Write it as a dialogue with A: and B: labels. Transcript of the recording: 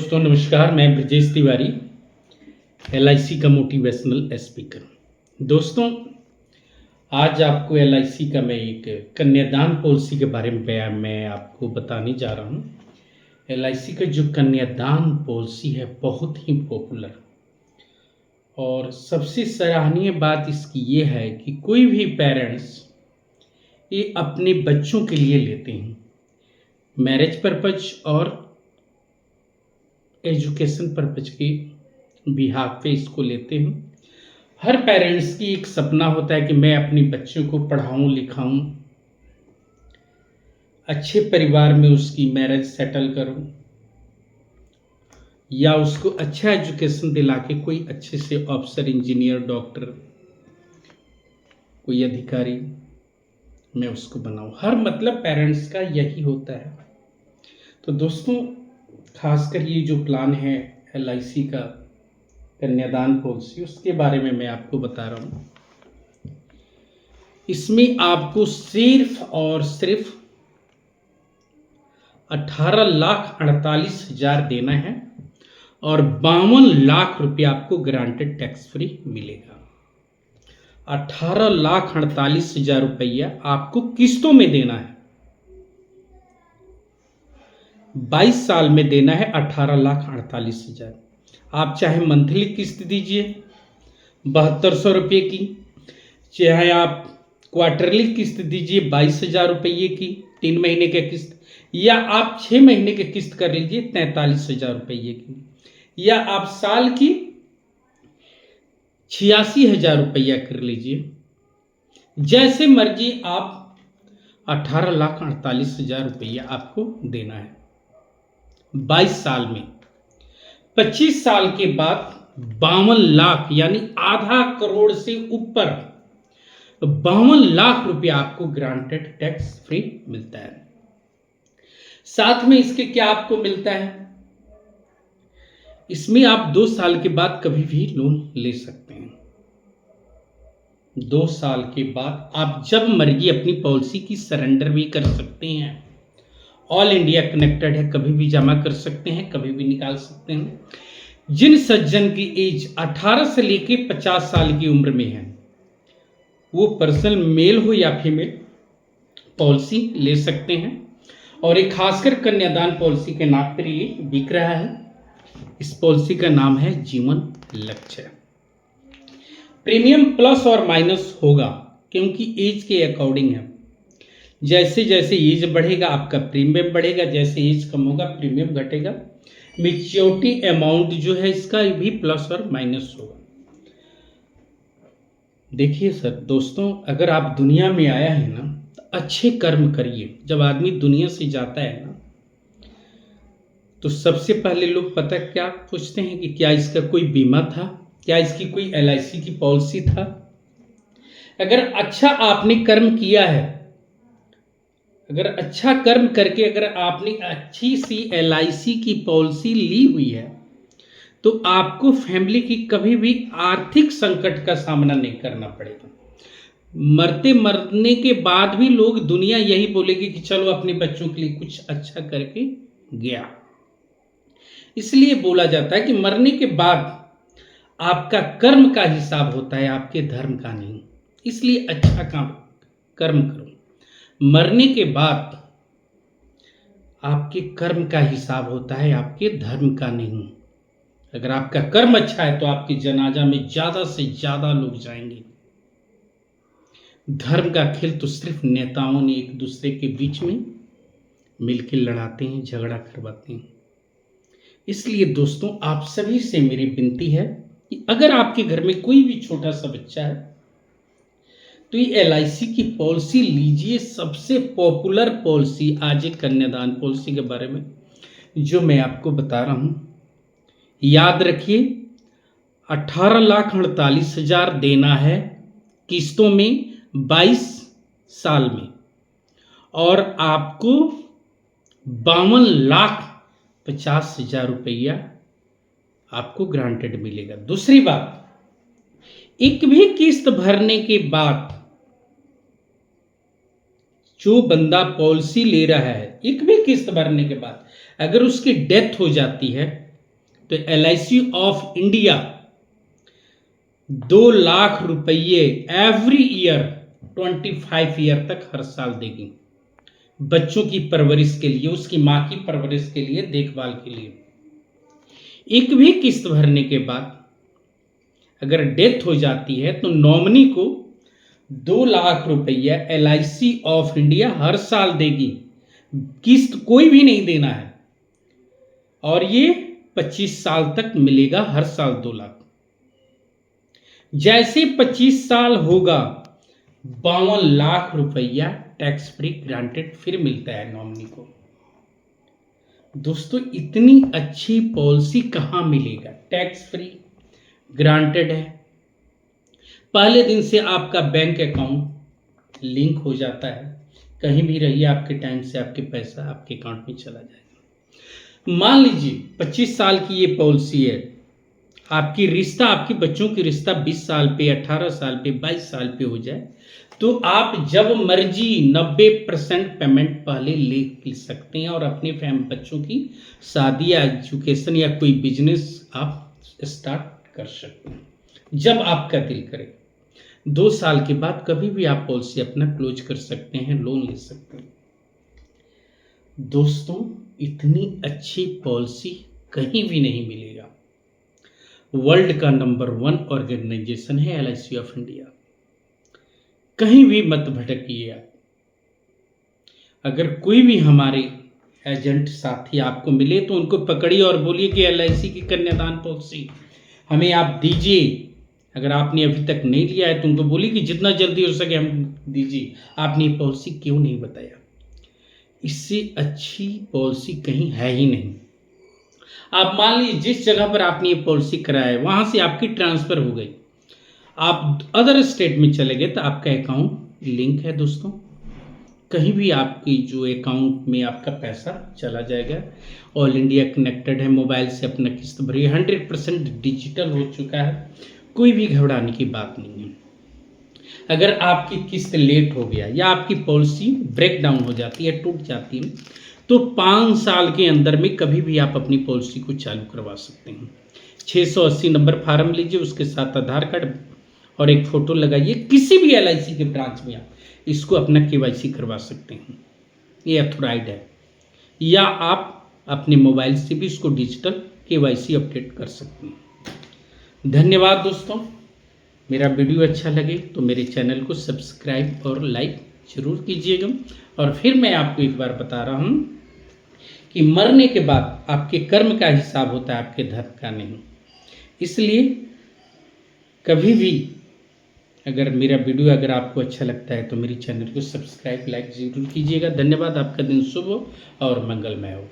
A: दोस्तों नमस्कार। मैं ब्रजेश तिवारी, LIC का मोटिवेशनल स्पीकर। दोस्तों आज आपको LIC का मैं एक कन्यादान पॉलिसी के बारे में मैं आपको बताने जा रहा हूँ। LIC का जो कन्यादान पॉलिसी है बहुत ही पॉपुलर और सबसे सराहनीय बात इसकी ये है कि कोई भी पेरेंट्स ये अपने बच्चों के लिए लेते हैं, मैरिज पर्पज और एजुकेशन पर्पज के बिहाफ पे इसको लेते हैं। हर पेरेंट्स की एक सपना होता है कि मैं अपने बच्चों को पढ़ाऊं लिखाऊं, अच्छे परिवार में उसकी मैरिज सेटल करूं या उसको अच्छा एजुकेशन दिला के कोई अच्छे से अफसर, इंजीनियर, डॉक्टर, कोई अधिकारी मैं उसको बनाऊं। हर मतलब पेरेंट्स का यही होता है। तो दोस्तों खासकर ये जो प्लान है LIC का कन्यादान पॉलिसी, उसके बारे में मैं आपको बता रहा हूँ। इसमें आपको सिर्फ और सिर्फ 18,48,000 देना है और 52 लाख रुपया आपको ग्रांटेड टैक्स फ्री मिलेगा। 18,48,000 रुपया आपको किस्तों में देना है, 22 साल में देना है 18,48,000। आप चाहे मंथली किस्त दीजिए 7200 रुपये की, चाहे आप क्वार्टरली किस्त दीजिए 22,000 रुपये की 3 महीने के किस्त, या आप 6 महीने के किस्त कर लीजिए 43,000 रुपये की, या आप साल की 86,000 रुपया कर लीजिए। जैसे मर्जी आप 18,48,000 रुपया आपको देना है 22 साल में। 25 साल के बाद 52 लाख यानी आधा करोड़ से ऊपर 52 लाख रुपया आपको ग्रांटेड टैक्स फ्री मिलता है। साथ में इसके क्या आपको मिलता है, इसमें आप 2 साल के बाद कभी भी लोन ले सकते हैं। 2 साल के बाद आप जब मर्जी अपनी पॉलिसी की सरेंडर भी कर सकते हैं। ऑल इंडिया कनेक्टेड है, कभी भी जमा कर सकते हैं, कभी भी निकाल सकते हैं। जिन सज्जन की एज 18 से लेके 50 साल की उम्र में है, वो पर्सन मेल हो या फीमेल पॉलिसी ले सकते हैं। और एक खासकर कन्यादान पॉलिसी के नाम पर ये बिक रहा है। इस पॉलिसी का नाम है जीवन लक्ष्य। प्रीमियम प्लस और माइनस होगा क्योंकि एज के अकॉर्डिंग है। जैसे जैसे एज बढ़ेगा आपका प्रीमियम बढ़ेगा, जैसे एज कम होगा प्रीमियम घटेगा। मैच्योरिटी अमाउंट जो है इसका भी प्लस और माइनस होगा। देखिए सर दोस्तों, अगर आप दुनिया में आया है ना तो अच्छे कर्म करिए। जब आदमी दुनिया से जाता है ना तो सबसे पहले लोग पता क्या पूछते हैं कि क्या इसका कोई बीमा था, क्या इसकी कोई LIC की पॉलिसी था। अगर अच्छा आपने कर्म किया है, अगर अच्छा कर्म करके अगर आपने अच्छी सी LIC की पॉलिसी ली हुई है तो आपको फैमिली की कभी भी आर्थिक संकट का सामना नहीं करना पड़ेगा। मरने के बाद भी लोग दुनिया यही बोलेगी कि चलो अपने बच्चों के लिए कुछ अच्छा करके गया। इसलिए बोला जाता है कि मरने के बाद आपका कर्म का हिसाब होता है, आपके धर्म का नहीं। इसलिए अच्छा काम कर्म करो। मरने के बाद आपके कर्म का हिसाब होता है, आपके धर्म का नहीं। अगर आपका कर्म अच्छा है तो आपके जनाजा में ज्यादा से ज्यादा लोग जाएंगे। धर्म का खेल तो सिर्फ नेताओं ने एक दूसरे के बीच में मिलकर लड़ाते हैं, झगड़ा करवाते हैं। इसलिए दोस्तों आप सभी से मेरी विनती है कि अगर आपके घर में कोई भी छोटा सा बच्चा है तो ये LIC की पॉलिसी लीजिए। सबसे पॉपुलर पॉलिसी आज एक कन्यादान पॉलिसी के बारे में जो मैं आपको बता रहा हूं, याद रखिए 18,48,000 देना है किस्तों में 22 साल में और आपको 52,50,000 रुपया आपको ग्रांटेड मिलेगा। दूसरी बात, एक भी किस्त भरने के बाद जो बंदा पॉलिसी ले रहा है, एक भी किस्त भरने के बाद अगर उसकी डेथ हो जाती है तो LIC ऑफ इंडिया 2 लाख रुपये एवरी ईयर 25 ईयर तक हर साल देगी, बच्चों की परवरिश के लिए, उसकी मां की परवरिश के लिए, देखभाल के लिए। एक भी किस्त भरने के बाद अगर डेथ हो जाती है तो नॉमिनी को 2 लाख रुपया LIC ऑफ इंडिया हर साल देगी, किस्त कोई भी नहीं देना है, और ये 25 साल तक मिलेगा, हर साल 2 लाख। जैसे 25 साल होगा 52 लाख रुपया टैक्स फ्री ग्रांटेड फिर मिलता है नॉमिनी को। दोस्तों इतनी अच्छी पॉलिसी कहां मिलेगा, टैक्स फ्री ग्रांटेड है, पहले दिन से आपका बैंक अकाउंट लिंक हो जाता है, कहीं भी रहिए आपके टाइम से आपके पैसा आपके अकाउंट में चला जाएगा। मान लीजिए 25 साल की ये पॉलिसी है, आपकी रिश्ता, आपके बच्चों की रिश्ता 20 साल पे, 18 साल पे, 22 साल पे हो जाए तो आप जब मर्जी 90% पेमेंट पहले ले सकते हैं और अपने बच्चों की शादी या एजुकेशन या कोई बिजनेस आप स्टार्ट कर सकते हैं जब आपका दिल करे। 2 साल के बाद कभी भी आप पॉलिसी अपना क्लोज कर सकते हैं, लोन ले सकते हैं। दोस्तों इतनी अच्छी पॉलिसी कहीं भी नहीं मिलेगा। वर्ल्ड का नंबर 1 ऑर्गेनाइजेशन है LIC ऑफ इंडिया। कहीं भी मत भटकिए आप। अगर कोई भी हमारे एजेंट साथी आपको मिले तो उनको पकड़िए और बोलिए कि LIC की कन्यादान पॉलिसी हमें आप दीजिए। अगर आपने अभी तक नहीं लिया है तो उनको बोलिए कि जितना जल्दी हो सके हम दीजिए, आपने ये पॉलिसी क्यों नहीं बताया। इससे अच्छी पॉलिसी कहीं है ही नहीं। आप मान लीजिए जिस जगह पर आपने ये पॉलिसी कराया है वहां से आपकी ट्रांसफर हो गई, आप अदर स्टेट में चले गए तो आपका अकाउंट लिंक है दोस्तों, कहीं भी आपकी जो अकाउंट में आपका पैसा चला जाएगा। ऑल इंडिया कनेक्टेड है, मोबाइल से अपना किस्त भरिए, 100% डिजिटल हो चुका है, कोई भी घबराने की बात नहीं है। अगर आपकी किस्त लेट हो गया या आपकी पॉलिसी ब्रेक डाउन हो जाती है, टूट जाती है, तो 5 साल के अंदर में कभी भी आप अपनी पॉलिसी को चालू करवा सकते हैं। 680 नंबर फार्म लीजिए, उसके साथ आधार कार्ड और एक फ़ोटो लगाइए, किसी भी LIC के ब्रांच में आप इसको अपना KYC करवा सकते हैं, ये अथोराइड है। या आप अपने मोबाइल से भी इसको डिजिटल KYC अपडेट कर सकते हैं। धन्यवाद दोस्तों। मेरा वीडियो अच्छा लगे तो मेरे चैनल को सब्सक्राइब और लाइक जरूर कीजिएगा। और फिर मैं आपको एक बार बता रहा हूँ कि मरने के बाद आपके कर्म का हिसाब होता है, आपके धर्म का नहीं। इसलिए कभी भी अगर मेरा वीडियो अगर आपको अच्छा लगता है तो मेरे चैनल को सब्सक्राइब लाइक जरूर कीजिएगा। धन्यवाद। आपका दिन शुभ हो और मंगलमय हो।